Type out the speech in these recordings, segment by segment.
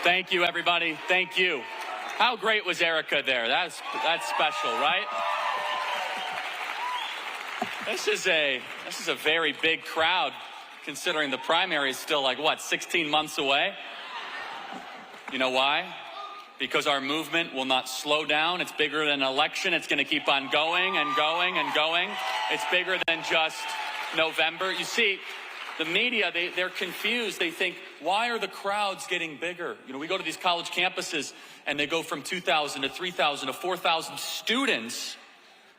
Thank you, everybody. Thank you. How great was Erica there? That's special, right? This is a very big crowd, considering the primary is still like, what, 16 months away? You know why? Because our movement will not slow down. It's bigger than an election. It's going to keep on going and going and going. It's bigger than just November. You see, the media, they're confused. They think, why are the crowds getting bigger? You know, we go to these college campuses and they go from 2,000 to 3,000 to 4,000 students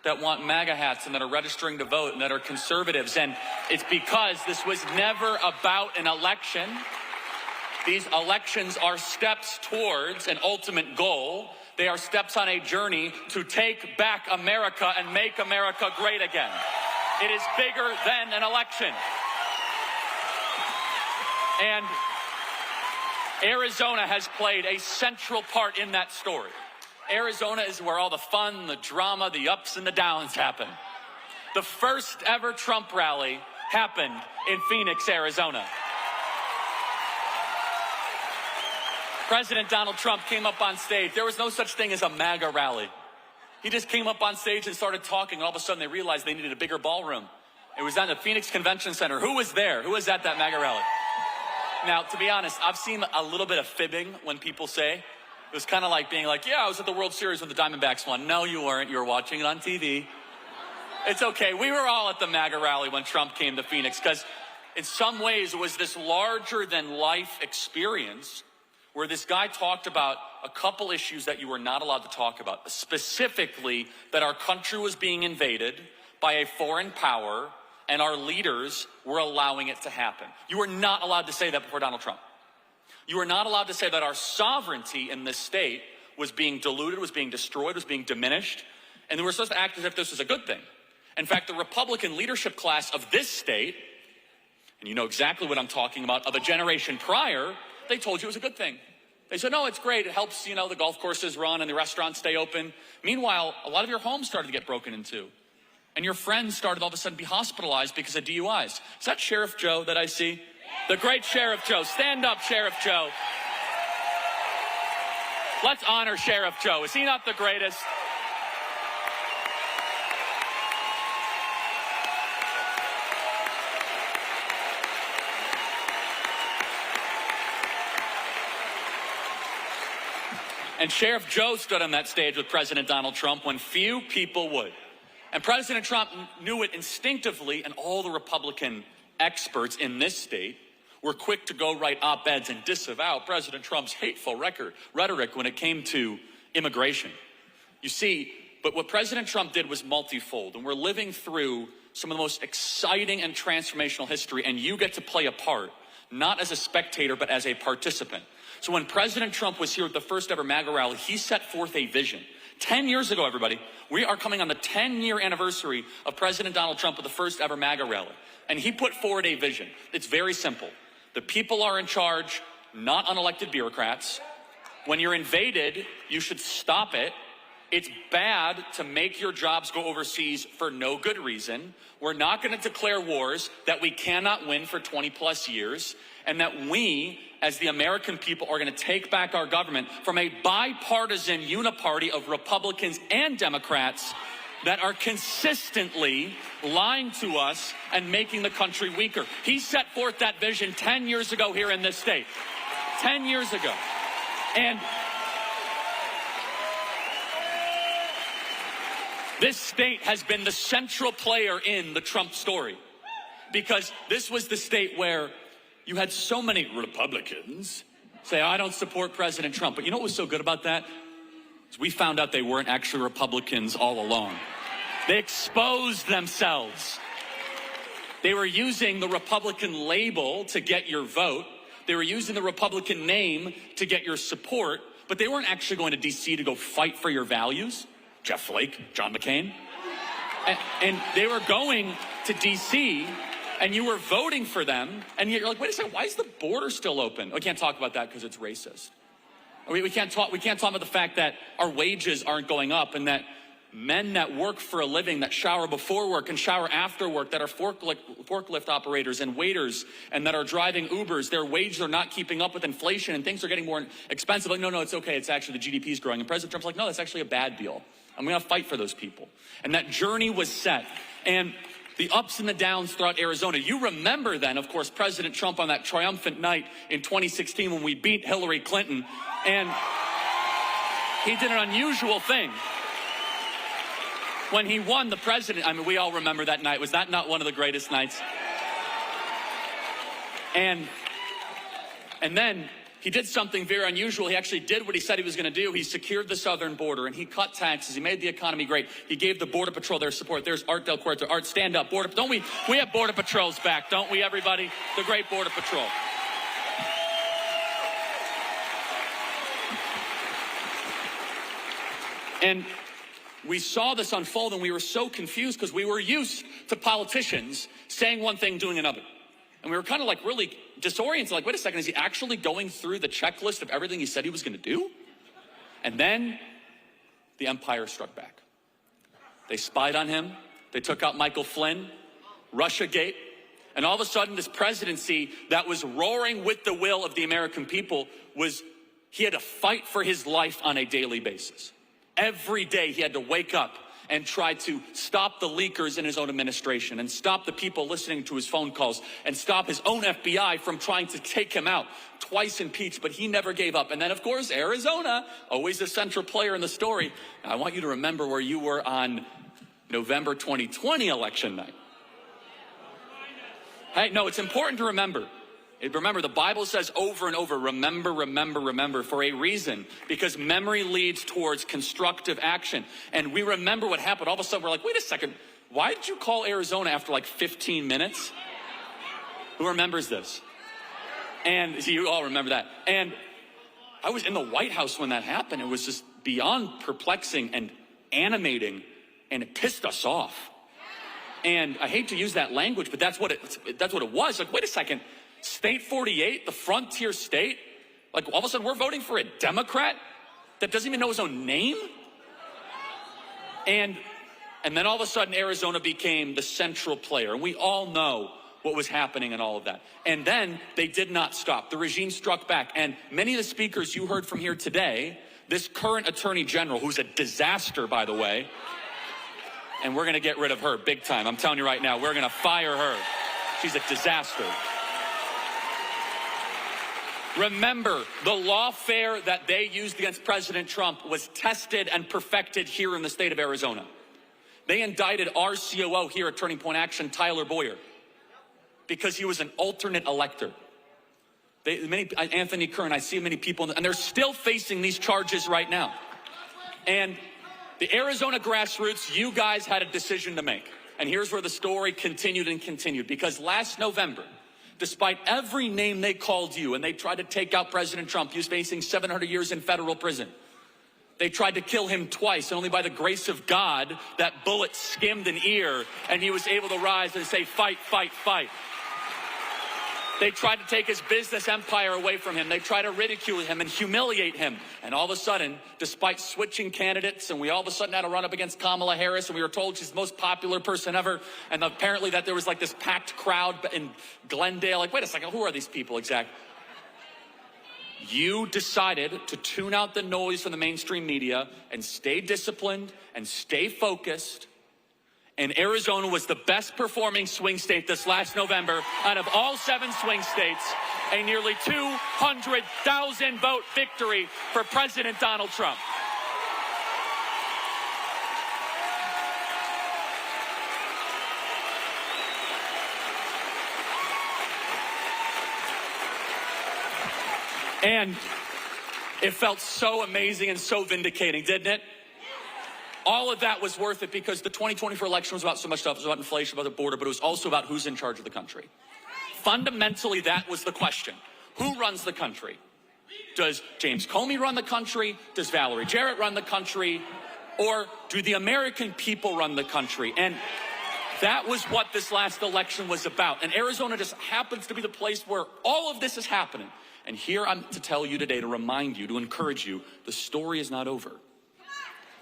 that want MAGA hats and that are registering to vote and that are conservatives. And it's because this was never about an election. These elections are steps towards an ultimate goal. They are steps on a journey to take back America and make America great again. It is bigger than an election. And Arizona has played a central part in that story. Arizona is where all the fun, the drama, the ups and the downs happen. The first ever Trump rally happened in Phoenix, Arizona. President Donald Trump came up on stage. There was no such thing as a MAGA rally. He just came up on stage and started talking, and all of a sudden they realized they needed a bigger ballroom. It was at the Phoenix Convention Center. Who was there? Who was at that MAGA rally? Now, to be honest, I've seen a little bit of fibbing when people say. It was kind of like being like, yeah, I was at the World Series when the Diamondbacks won. No, you weren't. You were watching it on TV. It's okay. We were all at the MAGA rally when Trump came to Phoenix because in some ways it was this larger-than-life experience where this guy talked about a couple issues that you were not allowed to talk about, specifically that our country was being invaded by a foreign power and our leaders were allowing it to happen. You were not allowed to say that before Donald Trump. You were not allowed to say that our sovereignty in this state was being diluted, was being destroyed, was being diminished, and they were supposed to act as if this was a good thing. In fact, the Republican leadership class of this state, and you know exactly what I'm talking about, of a generation prior, they told you it was a good thing. They said, no, it's great. It helps, you know, the golf courses run and the restaurants stay open. Meanwhile, a lot of your homes started to get broken into. And your friends started all of a sudden to be hospitalized because of DUIs. Is that Sheriff Joe that I see? The great Sheriff Joe. Stand up, Sheriff Joe. Let's honor Sheriff Joe. Is he not the greatest? And Sheriff Joe stood on that stage with President Donald Trump when few people would. And President Trump knew it instinctively, and all the Republican experts in this state were quick to go write op-eds and disavow President Trump's hateful rhetoric when it came to immigration. You see, but what President Trump did was multifold, and we're living through some of the most exciting and transformational history, and you get to play a part, not as a spectator, but as a participant. So when President Trump was here at the first ever MAGA rally, he set forth a vision. 10 years ago, everybody, we are coming on the 10-year anniversary of President Donald Trump with the first ever MAGA rally. And he put forward a vision. It's very simple. The people are in charge, not unelected bureaucrats. When you're invaded, you should stop it. It's bad to make your jobs go overseas for no good reason. We're not going to declare wars that we cannot win for 20-plus years, and that we, as the American people, are going to take back our government from a bipartisan uniparty of Republicans and Democrats that are consistently lying to us and making the country weaker. He set forth that vision 10 years ago here in this state. 10 years ago. And this state has been the central player in the Trump story, because this was the state where you had so many Republicans say, I don't support President Trump. But you know what was so good about that? Is we found out they weren't actually Republicans all along. They exposed themselves. They were using the Republican label to get your vote. They were using the Republican name to get your support, but they weren't actually going to D.C. to go fight for your values. Jeff Flake, John McCain. And they were going to D.C., and you were voting for them, and you're like, wait a second, why is the border still open? We can't talk about that because it's racist. We can't talk about the fact that our wages aren't going up and that men that work for a living, that shower before work and shower after work, that are forklift operators and waiters, and that are driving Ubers, their wages are not keeping up with inflation and things are getting more expensive. Like, no, it's okay. It's actually the GDP is growing. And President Trump's like, no, that's actually a bad deal. I'm going to fight for those people. And that journey was set. And the ups and the downs throughout Arizona. You remember then, of course, President Trump on that triumphant night in 2016 when we beat Hillary Clinton. And he did an unusual thing. When he won the president, I mean, we all remember that night. Was that not one of the greatest nights? And then he did something very unusual. He actually did what he said he was going to do. He secured the southern border, and he cut taxes. He made the economy great. He gave the Border Patrol their support. There's Art Del Cuerto. Art, stand up. Don't we have Border Patrols back, don't we, everybody? The great Border Patrol. And we saw this unfold, and we were so confused because we were used to politicians saying one thing, doing another. And we were kind of like really disoriented, like, wait a second, is he actually going through the checklist of everything he said he was going to do? And then the empire struck back. They spied on him. They took out Michael Flynn, Russiagate. And all of a sudden, this presidency that was roaring with the will of the American people he had to fight for his life on a daily basis. Every day he had to wake up and try to stop the leakers in his own administration and stop the people listening to his phone calls and stop his own FBI from trying to take him out. Twice impeached, but he never gave up. And then, of course, Arizona, always a central player in the story. Now, I want you to remember where you were on November 2020 election night. Hey, no, it's important to remember. Remember, the Bible says over and over, remember, remember, remember, for a reason, because memory leads towards constructive action. And we remember what happened. All of a sudden, we're like, wait a second, why did you call Arizona after like 15 minutes? Who remembers this? And see, you all remember that. And I was in the White House when that happened. It was just beyond perplexing and animating, and it pissed us off. And I hate to use that language, but that's what it was. Like, wait a second. State 48, the frontier state, like all of a sudden we're voting for a Democrat that doesn't even know his own name? And then all of a sudden Arizona became the central player. And we all know what was happening and all of that. And then they did not stop. The regime struck back. And many of the speakers you heard from here today, this current attorney general, who's a disaster, by the way, and we're going to get rid of her big time. I'm telling you right now, we're going to fire her. She's a disaster. Remember, the lawfare that they used against President Trump was tested and perfected here in the state of Arizona. They indicted our COO here at Turning Point Action, Tyler Boyer, because he was an alternate elector. Anthony Kern, I see many people, and they're still facing these charges right now. And the Arizona grassroots, you guys had a decision to make. And here's where the story continued and continued, because last November, despite every name they called you, and they tried to take out President Trump, he was facing 700 years in federal prison. They tried to kill him twice, and only by the grace of God, that bullet skimmed an ear, and he was able to rise and say, fight, fight, fight. They tried to take his business empire away from him. They tried to ridicule him and humiliate him. And all of a sudden, despite switching candidates, and we all of a sudden had to run up against Kamala Harris, and we were told she's the most popular person ever, and apparently that there was like this packed crowd in Glendale. Like, wait a second, who are these people exactly? You decided to tune out the noise from the mainstream media and stay disciplined and stay focused. And Arizona was the best performing swing state this last November out of all 7 swing states. A nearly 200,000 vote victory for President Donald Trump. And it felt so amazing and so vindicating, didn't it? All of that was worth it because the 2024 election was about so much stuff. It was about inflation, about the border, but it was also about who's in charge of the country. Fundamentally, that was the question. Who runs the country? Does James Comey run the country? Does Valerie Jarrett run the country? Or do the American people run the country? And that was what this last election was about. And Arizona just happens to be the place where all of this is happening. And here I'm to tell you today, to remind you, to encourage you, the story is not over.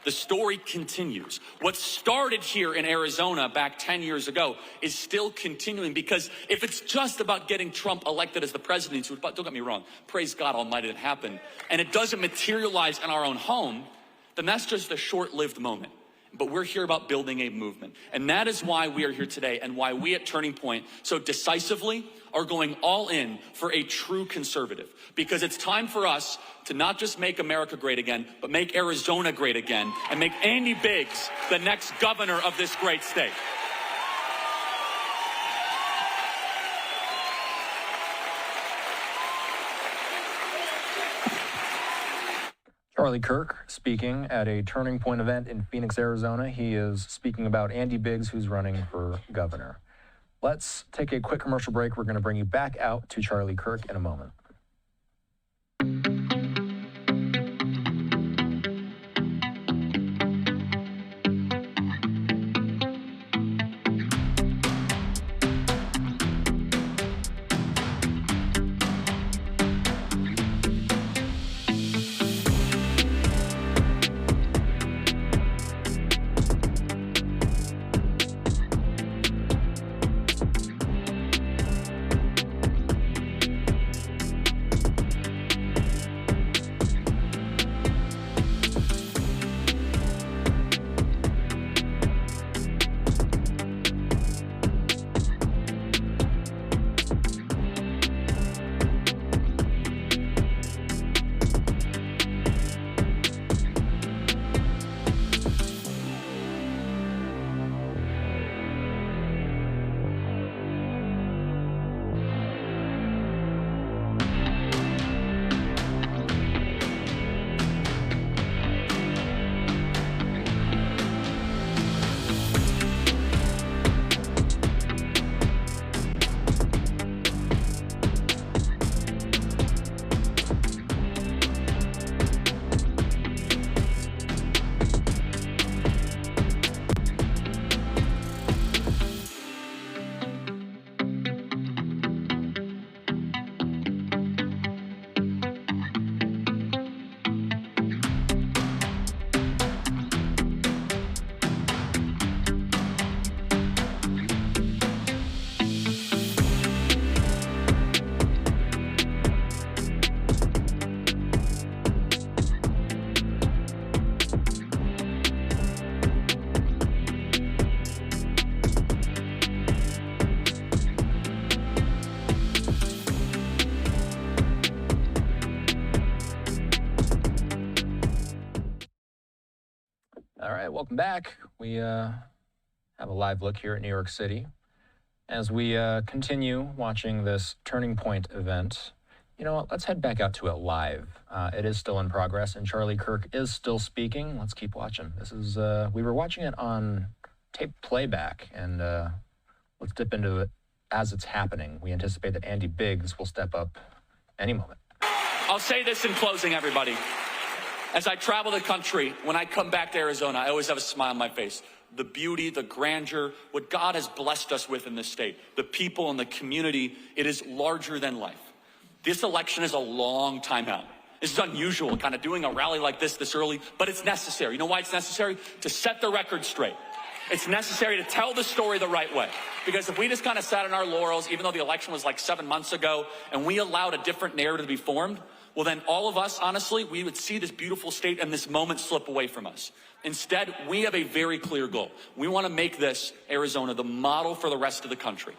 The story continues. What started here in Arizona back 10 years ago is still continuing, because if it's just about getting Trump elected as the president, don't get me wrong, praise God Almighty it happened, and it doesn't materialize in our own home, then that's just a short-lived moment. But we're here about building a movement. And that is why we are here today, and why we at Turning Point so decisively are going all in for a true conservative. Because it's time for us to not just make America great again, but make Arizona great again, and make Andy Biggs the next governor of this great state. Charlie Kirk speaking at a Turning Point event in Phoenix, Arizona. He is speaking about Andy Biggs, who's running for governor. Let's take a quick commercial break. We're going to bring you back out to Charlie Kirk in a moment. All right, welcome back. We have a live look here at New York City as we continue watching this Turning Point event. You know what, let's head back out to it live. It is still in progress, and Charlie Kirk is still speaking. Let's keep watching. This is, we were watching it on tape playback, and let's dip into it as it's happening. We anticipate that Andy Biggs will step up any moment. I'll say this in closing, everybody. As I travel the country, when I come back to Arizona, I always have a smile on my face. The beauty, the grandeur, what God has blessed us with in this state, the people and the community, it is larger than life. This election is a long time out. This is unusual, kind of doing a rally like this early, but it's necessary. You know why it's necessary? To set the record straight. It's necessary to tell the story the right way. Because if we just kind of sat on our laurels, even though the election was like 7 months ago, and we allowed a different narrative to be formed, well then all of us, honestly, we would see this beautiful state and this moment slip away from us. Instead, we have a very clear goal. We want to make this, Arizona, the model for the rest of the country.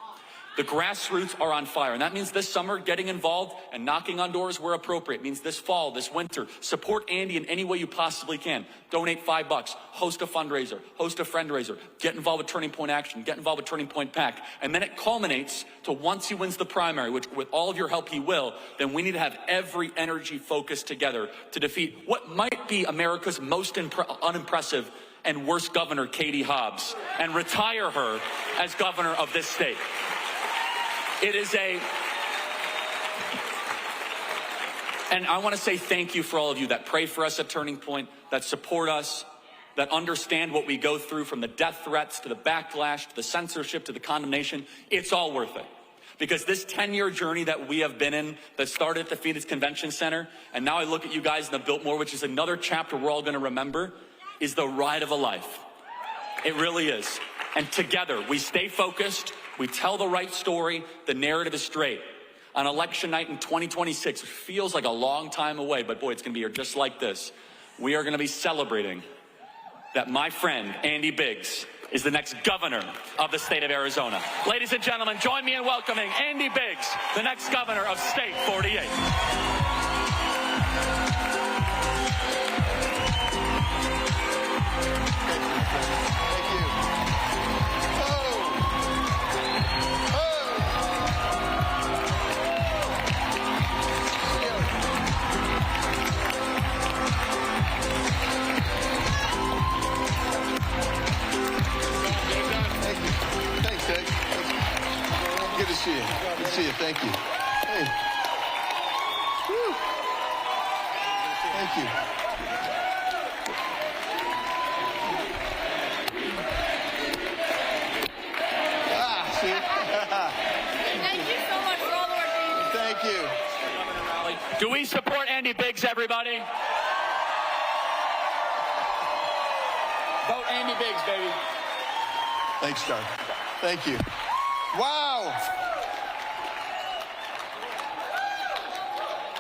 The grassroots are on fire, and that means this summer getting involved and knocking on doors where appropriate. It means this fall, this winter, support Andy in any way you possibly can. Donate $5, host a fundraiser, host a friendraiser, get involved with Turning Point Action, get involved with Turning Point PAC, and then it culminates to once he wins the primary, which with all of your help he will, then we need to have every energy focused together to defeat what might be America's most unimpressive and worst governor, Katie Hobbs, and retire her as governor of this state. It is and I want to say thank you for all of you that pray for us at Turning Point, that support us, that understand what we go through, from the death threats to the backlash to the censorship to the condemnation. It's all worth it. Because this 10-year journey that we have been in, that started at the Phoenix Convention Center, and now I look at you guys in the Biltmore, which is another chapter we're all going to remember. is the ride of a life. It really is. And together, we stay focused, we tell the right story, the narrative is straight. On election night in 2026, which feels like a long time away, but boy, it's going to be here just like this. We are going to be celebrating that my friend, Andy Biggs, is the next governor of the state of Arizona. Ladies and gentlemen, join me in welcoming Andy Biggs, the next governor of State 48. Good to see you. Good to see you. Thank you. Hey. Woo. Thank you. See? Thank you so much for all the work that you do. Thank you. Do we support Andy Biggs, everybody? Vote Andy Biggs, baby. Thanks, Doug. Thank you. Wow.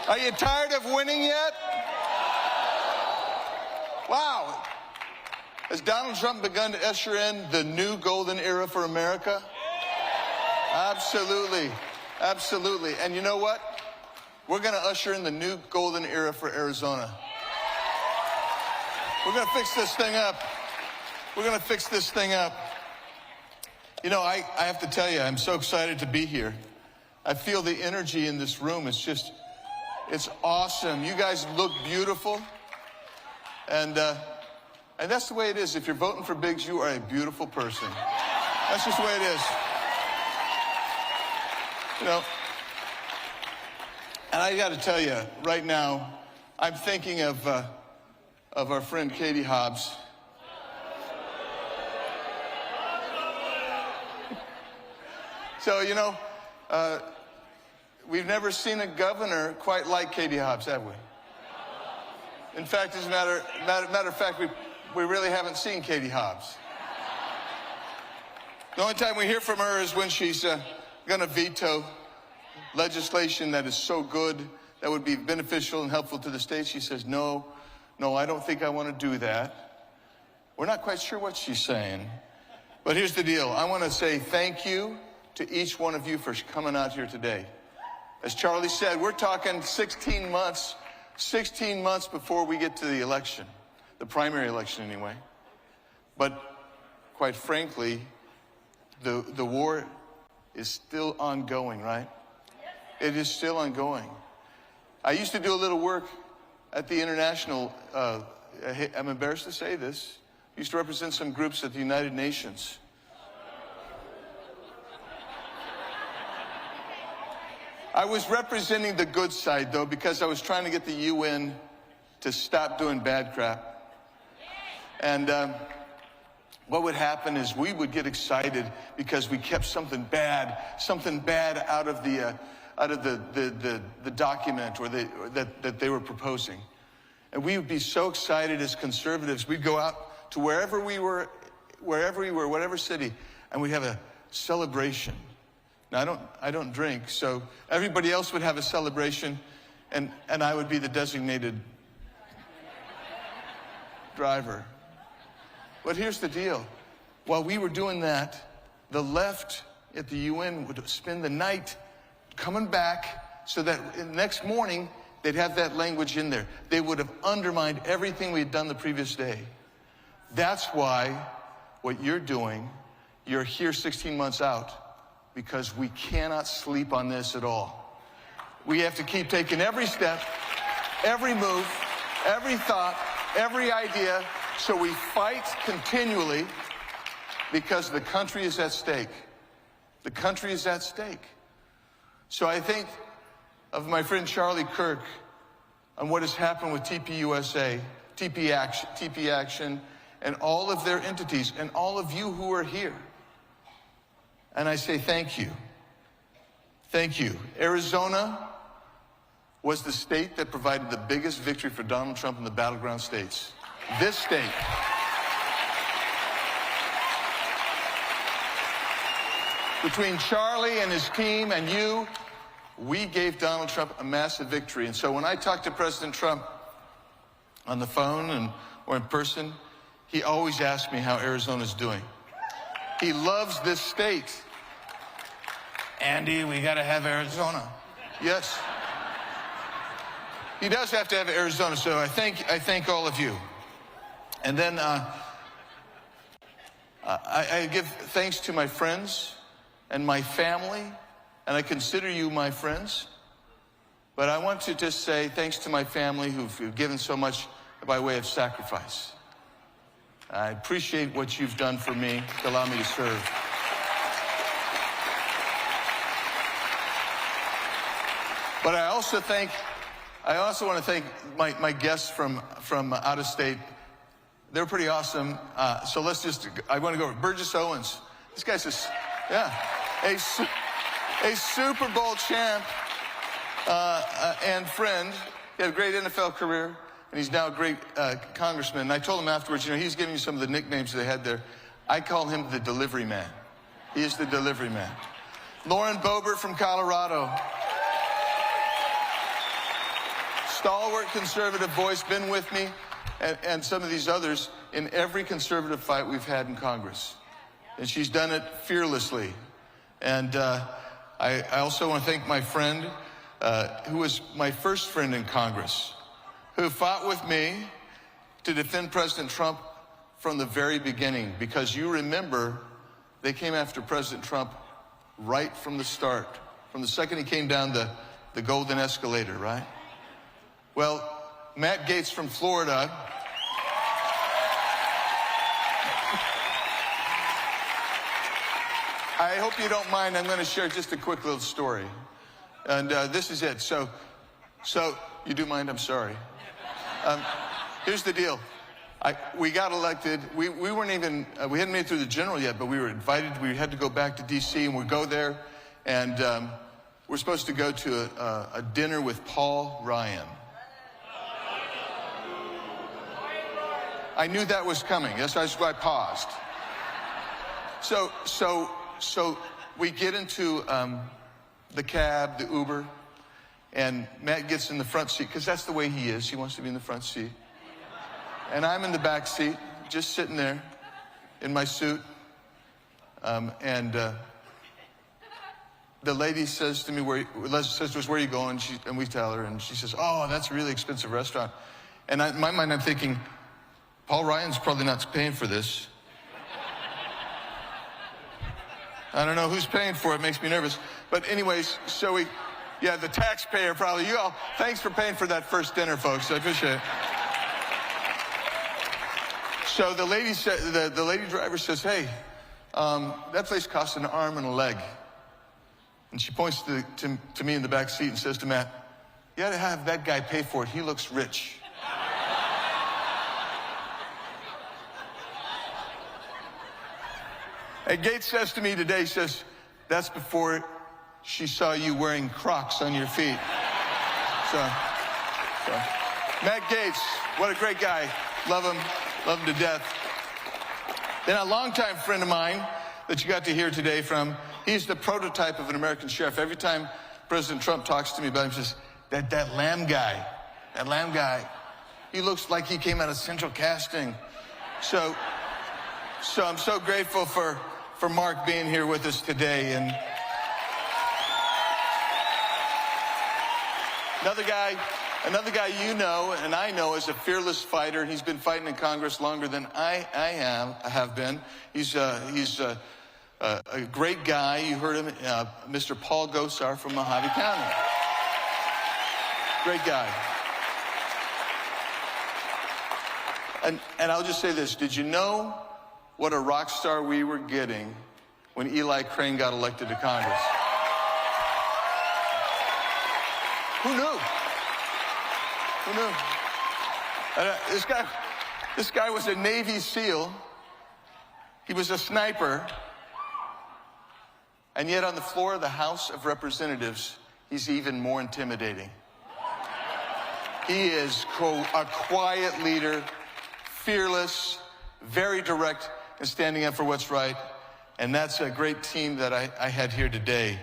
Are you tired of winning yet? Wow. Has Donald Trump begun to usher in the new golden era for America? Absolutely. Absolutely. And you know what? We're going to usher in the new golden era for Arizona. We're going to fix this thing up. We're going to fix this thing up. You know, I have to tell you, I'm so excited to be here. I feel the energy in this room. It's awesome. You guys look beautiful. And that's the way it is. If you're voting for Biggs, you are a beautiful person. That's just the way it is. You know, and I got to tell you, right now, I'm thinking of our friend Katie Hobbs. So, you know, we've never seen a governor quite like Katie Hobbs, have we? In fact, as a matter of fact, we really haven't seen Katie Hobbs. The only time we hear from her is when she's going to veto legislation that is so good, that would be beneficial and helpful to the state. She says, no, I don't think I want to do that. We're not quite sure what she's saying. But here's the deal. I want to say thank you to each one of you for coming out here today. As Charlie said, we're talking 16 months before we get to the election, the primary election anyway. But quite frankly, the war is still ongoing, right? It is still ongoing. I used to do a little work at the international, I'm embarrassed to say this, I used to represent some groups at the United Nations. I was representing the good side, though, because I was trying to get the UN to stop doing bad crap. And what would happen is we would get excited because we kept something bad out of the document that they were proposing. And we would be so excited as conservatives. We'd go out to wherever we were, whatever city, and we'd have a celebration. Now, I don't drink, so everybody else would have a celebration, and I would be the designated driver. But here's the deal. While we were doing that, the left at the UN would spend the night coming back so that the next morning, they'd have that language in there. They would have undermined everything we had done the previous day. That's why what you're doing, you're here 16 months out, because we cannot sleep on this at all. We have to keep taking every step, every move, every thought, every idea, so we fight continually because the country is at stake. The country is at stake. So I think of my friend Charlie Kirk on what has happened with TPUSA, TP Action, and all of their entities, and all of you who are here. And I say thank you. Thank you. Arizona was the state that provided the biggest victory for Donald Trump in the battleground states. This state. between Charlie and his team and you, we gave Donald Trump a massive victory. And so when I talk to President Trump on the phone or in person, he always asks me how Arizona's doing. He loves this state. Andy, we got to have Arizona. Yes. He does have to have Arizona, so I thank all of you. And then I give thanks to my friends and my family, and I consider you my friends. But I want to just say thanks to my family who've given so much by way of sacrifice. I appreciate what you've done for me to allow me to serve. But I also want to thank my guests from out of state. They're pretty awesome. So I want to go over Burgess Owens. This guy's a Super Bowl champ and friend. He had a great NFL career, and he's now a great congressman. And I told him afterwards, he's giving you some of the nicknames they had there. I call him the delivery man. He is the delivery man. Lauren Boebert from Colorado. Stalwart conservative voice, been with me and some of these others in every conservative fight we've had in Congress. And she's done it fearlessly. And I also want to thank my friend, who was my first friend in Congress, who fought with me to defend President Trump from the very beginning. Because you remember, they came after President Trump right from the start, from the second he came down the golden escalator, right? Well, Matt Gaetz from Florida I hope you don't mind. I'm going to share just a quick little story. And this is it. So you do mind? I'm sorry. Here's the deal. We got elected. We weren't even, we hadn't made it through the general yet, but we were invited. We had to go back to D.C. and we go there. And we're supposed to go to a dinner with Paul Ryan. I knew that was coming. That's why I paused. So we get into the cab, the Uber, and Matt gets in the front seat, because that's the way he is. He wants to be in the front seat. And I'm in the back seat, just sitting there in my suit. The lady says to me, where are you going? And we tell her, and she says, oh, that's a really expensive restaurant. And in my mind, I'm thinking, Paul Ryan's probably not paying for this. I don't know who's paying for it. Makes me nervous. But anyways, the taxpayer probably. You all, thanks for paying for that first dinner, folks. I appreciate it. So the lady driver says, hey, that place costs an arm and a leg. And she points to me in the back seat and says to Matt, you ought to have that guy pay for it. He looks rich. And Gaetz says to me today, he says, that's before she saw you wearing Crocs on your feet. So Matt Gaetz, what a great guy. Love him to death. Then a longtime friend of mine that you got to hear today from, he's the prototype of an American sheriff. Every time President Trump talks to me about him, he says, that Lamb guy, he looks like he came out of Central Casting. So I'm so grateful for Mark being here with us today. And another guy you know and I know is a fearless fighter. He's been fighting in Congress longer than I have been. He's a great guy. You heard him, Mr. Paul Gosar from Mojave County. Great guy. And I'll just say this. Did you know what a rock star we were getting when Eli Crane got elected to Congress? Who knew? Who knew? This guy was a Navy SEAL. He was a sniper. And yet on the floor of the House of Representatives, he's even more intimidating. He is a quiet leader, fearless, very direct, and standing up for what's right. And that's a great team that I had here today.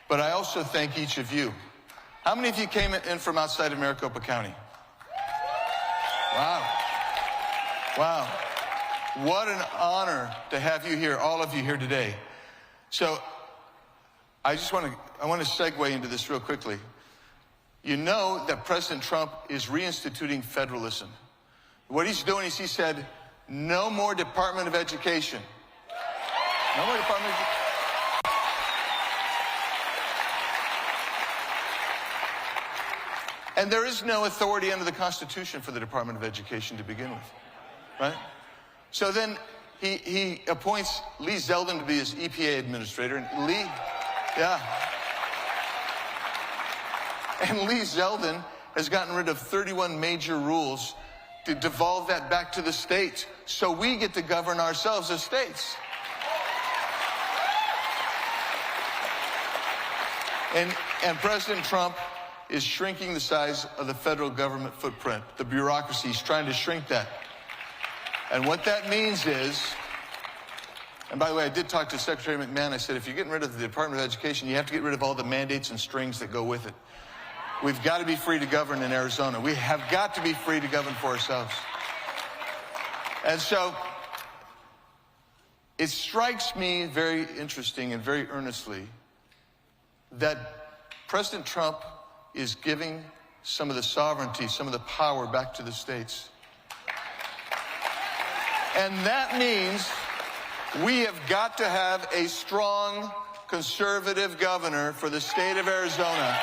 But I also thank each of you. How many of you came in from outside of Maricopa County? Wow. Wow. What an honor to have you here, all of you here today. So I want to segue into this real quickly. You know that President Trump is reinstituting federalism. What he's doing is he said, no more Department of Education. No more Department of Education. And there is no authority under the Constitution for the Department of Education to begin with, right? So then he appoints Lee Zeldin to be his EPA administrator. And Lee Zeldin has gotten rid of 31 major rules to devolve that back to the states. So we get to govern ourselves as states. And President Trump is shrinking the size of the federal government footprint. The bureaucracy is trying to shrink that. And what that means is, and by the way, I did talk to Secretary McMahon. I said, if you're getting rid of the Department of Education, you have to get rid of all the mandates and strings that go with it. We've got to be free to govern in Arizona. We have got to be free to govern for ourselves. And so it strikes me very interesting and very earnestly that President Trump is giving some of the sovereignty, some of the power back to the states. And that means we have got to have a strong conservative governor for the state of Arizona.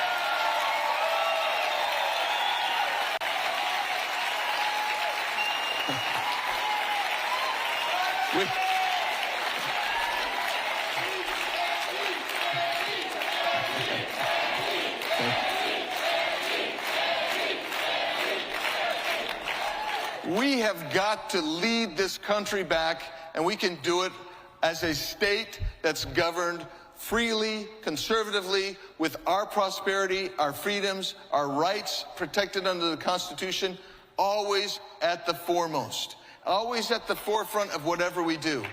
We have got to lead this country back, and we can do it as a state that's governed freely, conservatively, with our prosperity, our freedoms, our rights protected under the Constitution, always at the foremost, always at the forefront of whatever we do.